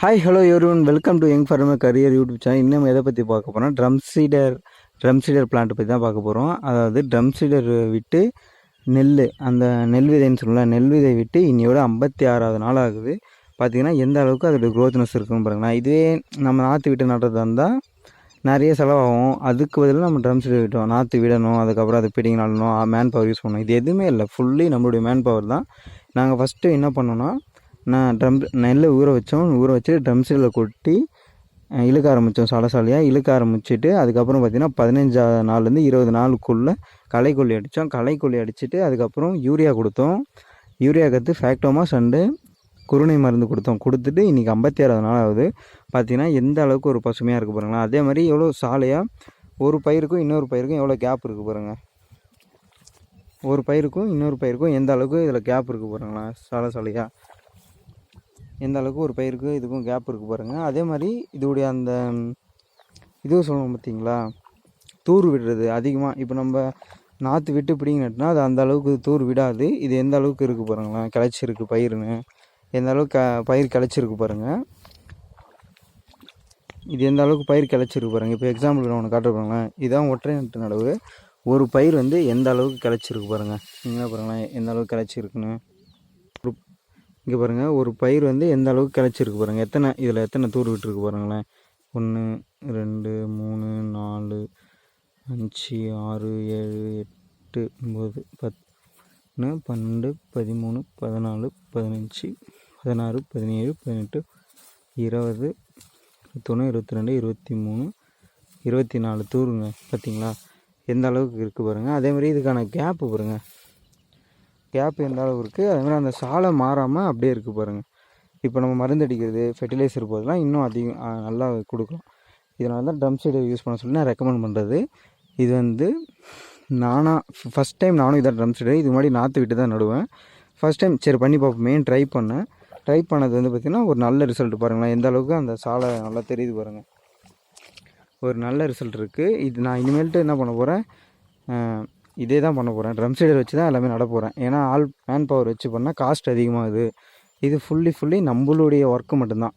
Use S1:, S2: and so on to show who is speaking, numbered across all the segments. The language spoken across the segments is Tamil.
S1: Hi hello everyone welcome to young farmer career YouTube channel. இன்னும் எதை பற்றி பார்க்க போகிறோம், ட்ரம் சீடர் பிளான்ட் பற்றி தான் பார்க்க போகிறோம். அதாவது ட்ரம் சீடர் விட்டு நெல், அந்த நெல் விதைன்னு சொல்லலாம், நெல் விதை விட்டு இன்னையோட 56வது நாள் ஆகுது. பார்த்திங்கன்னா எந்த அளவுக்கு அதோட க்ரோத்னஸ் இருக்குன்னு பாருங்களேன். இதுவே நம்ம நாற்று விட்டு நடுறதா இருந்தால் நிறைய செலவாகும். அதுக்கு பதிலாக நம்ம ட்ரம் சீடர் விட்டோம், நாற்று விடணும், அதுக்கப்புறம் அது பிடிங்கி நடணும், மேன் பவர் யூஸ் பண்ணணும். இது எதுவுமே இல்லை, ஃபுல்லி நம்மளுடைய மேன் பவர் தான். நாங்கள் ஃபஸ்ட்டு என்ன பண்ணோன்னா, நெல்லை ஊற வச்சுட்டு ட்ரம் சீடில் கொட்டி இழுக்க ஆரம்பித்தோம். சாலையாக இழுக்க ஆரம்பிச்சுட்டு அதுக்கப்புறம் பார்த்திங்கன்னா 15 நாள்லேருந்து 20 நாளுக்குள்ளே களைக்கொல்லி அடித்தோம். களைக்கொல்லி அடிச்சுட்டு அதுக்கப்புறம் யூரியா கொடுத்தோம். யூரியா கற்று ஃபேக்டோமாஸ் அண்டு குருணை மருந்து கொடுத்துட்டு இன்றைக்கி 56வது நாள் ஆகுது. பார்த்திங்கன்னா எந்த அளவுக்கு ஒரு பசுமையாக இருக்குது பாருங்களேன். அதே மாதிரி எவ்வளோ சாலையாக ஒரு பயிருக்கும் இன்னொரு பயிருக்கும் எவ்வளோ கேப் இருக்குது பாருங்கள். ஒரு பயிருக்கும் இன்னொரு பயிருக்கும் எந்த அளவுக்கு இதில் கேப் இருக்குது பாருங்களேன். சாலையாக எந்த அளவுக்கு ஒரு பயிருக்கு இதுக்கும் கேப் இருக்குது பாருங்கள். அதே மாதிரி இதோடைய அந்த இதுவும் சொல்லணும் பார்த்தீங்களா, தூர் விடுறது அதிகமாக. இப்போ நம்ம நாற்று விட்டு பிடிங்கி நட்டுனா அது அந்த அளவுக்கு தூர் விடாது. இது எந்த அளவுக்கு இருக்குது பாருங்களேன், கிளச்சிருக்கு பயிருன்னு, எந்த அளவுக்கு பயிர் கிளச்சிருக்கு பாருங்கள். இது எந்த அளவுக்கு பயிர் கிளச்சிருக்கு பாருங்கள். இப்போ எக்ஸாம்பிள் நான் ஒன்று காட்டுற பாருங்களேன். இதுதான் ஒற்றை நட்டு நடவு. ஒரு பயிர் வந்து எந்த அளவுக்கு கிளச்சிருக்கு பாருங்கள். நீங்களே பாருங்களேன் எந்த அளவுக்கு கிளச்சிருக்குன்னு. இங்கே பாருங்கள், ஒரு பயிர் வந்து எந்த அளவுக்கு கிளச்சிருக்கு பாருங்கள். இதில் எத்தனை தூர் விட்டுருக்கு பாருங்களேன். 1 2 3 4 5 6 7 8 9 10 12 13 14 15 16 17 18 20 21 22 23 24 தூருங்க. பார்த்தீங்களா எந்த அளவுக்கு இருக்குது பாருங்கள். அதேமாதிரி இதுக்கான கேப்பு பாருங்கள், கேப் எந்த அளவு இருக்குது. அதுமாதிரி அந்த சாலை மாறாமல் அப்படியே இருக்குது பாருங்கள். இப்போ நம்ம மருந்து அடிக்கிறது, ஃபெர்டிலைசர் போதெல்லாம் இன்னும் அதிகம் நல்லா கொடுக்கலாம். இதனால தான் ட்ரம் சீடர் யூஸ் பண்ண சொல்லி நான் ரெக்கமெண்ட் பண்ணுறது. இது வந்து ஃபஸ்ட் டைம் நானும் இதான் ட்ரம் சீடர். இது மாதிரி நாற்று விட்டு தான் நடுவேன். ஃபஸ்ட் டைம் சரி பண்ணி பார்ப்போமேன்னு ட்ரை பண்ணது வந்து பார்த்திங்கன்னா ஒரு நல்ல ரிசல்ட் பாருங்களேன். எந்த அளவுக்கு அந்த சாலை நல்லா தெரியுது பாருங்கள், ஒரு நல்ல ரிசல்ட் இருக்குது. இது நான் இனிமேல்ட்டு என்ன பண்ண போகிறேன், இதே தான் பண்ண போகிறேன். ட்ரம் சீடர் வச்சு தான் எல்லாமே நட போகிறேன். ஏன்னா மேன் பவர் வச்சு பண்ணால் காஸ்ட் அதிகமாகுது. இது ஃபுல்லி நம்மளுடைய ஒர்க்கு மட்டும்தான்.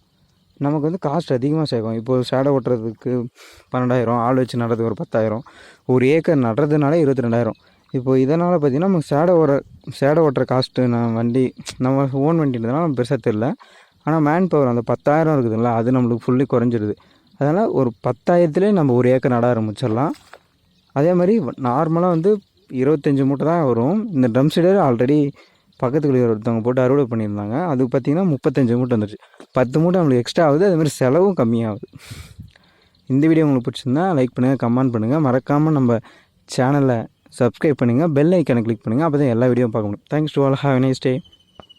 S1: நமக்கு வந்து காஸ்ட் அதிகமாக சேர்க்கும். இப்போது சேடை ஓட்டுறதுக்கு 12,000, ஆள் வச்சு நடுறதுக்கு ஒரு 10,000, ஒரு ஏக்கர் நடுறதுனால 22,000. இப்போது இதனால் பார்த்திங்கன்னா நமக்கு சேடை ஓட்டுற காஸ்ட்டு, நம்ம ஓன் வண்டின்றதுனால நம்ம பெருசாக தெரில. ஆனால் மேன் பவர் அந்த 10,000 இருக்குதுல்ல, அது நம்மளுக்கு ஃபுல்லி குறைஞ்சிடுது. அதனால் ஒரு 10,000த்துலேயே நம்ம ஒரு ஏக்கர் நட ஆரம்பிச்சிடலாம். அதே மாதிரி நார்மலாக வந்து 25 மூட்டை தான் வரும். இந்த ட்ரம் சீடர் ஆல்ரெடி பக்கத்துக்குள்ளே ஒருத்தவங்க போட்டு அறுவடை பண்ணியிருந்தாங்க. அது பார்த்திங்கன்னா 35 மூட்டை வந்துடுச்சு. 10 மூட்டை நம்மளுக்கு எக்ஸ்ட்ரா ஆகுது. அதுமாதிரி செலவும் கம்மியாகுது. இந்த வீடியோ உங்களுக்கு பிடிச்சிருந்தா லைக் பண்ணுங்கள், கமெண்ட் பண்ணுங்கள். மறக்காமல் நம்ம சேனலை சப்ஸ்கிரைப் பண்ணுங்கள், பெல் ஐக்கானை கிளிக் பண்ணுங்கள். அப்போ தான் எல்லா வீடியோவும் பார்க்க முடியும். Thanks to all, have a nice day.